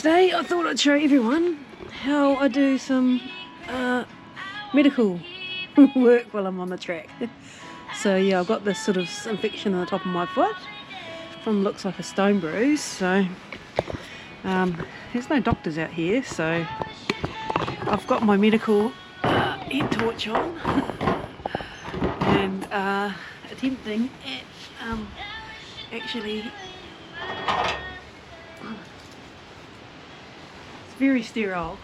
Today I thought I'd show everyone how I do some medical work while I'm on the track. So yeah, I've got this sort of infection on the top of my foot from looks like a stone bruise. So there's no doctors out here, so I've got my medical head torch on and attempting at actually it's very sterile.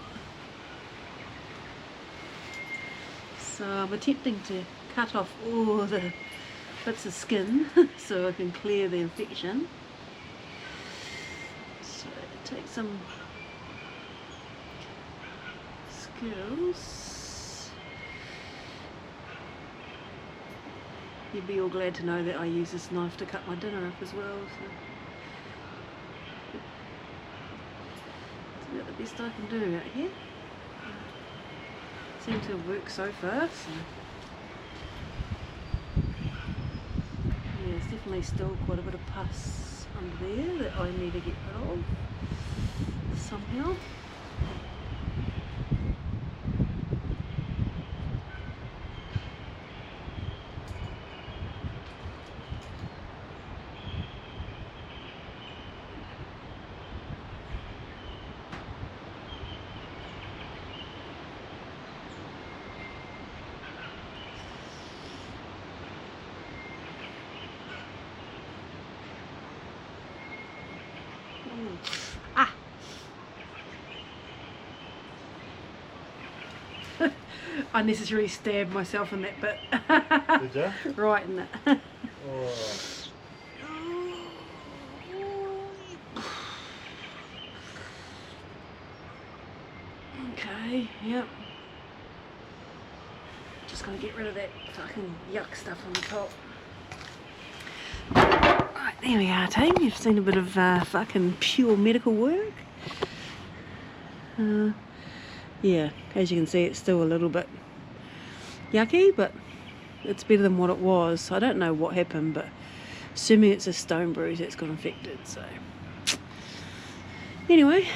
So I'm attempting to cut off all the bits of skin so I can clear the infection. So take some skills. You'd be all glad to know that I use this knife to cut my dinner up as well. So it's about the best I can do out here. Seem to work so far. So yeah, there's definitely still quite a bit of pus under there that I need to get rid of somehow. Ah! I unnecessarily stabbed myself in that bit. Did you? Right in it. Oh. Okay, yep. Just gonna get rid of that fucking yuck stuff on the top. Right, there we are, team. You've seen a bit of fucking pure medical work. Yeah, as you can see, it's still a little bit yucky, but it's better than what it was. I don't know what happened, but assuming it's a stone bruise that's got infected, so anyway,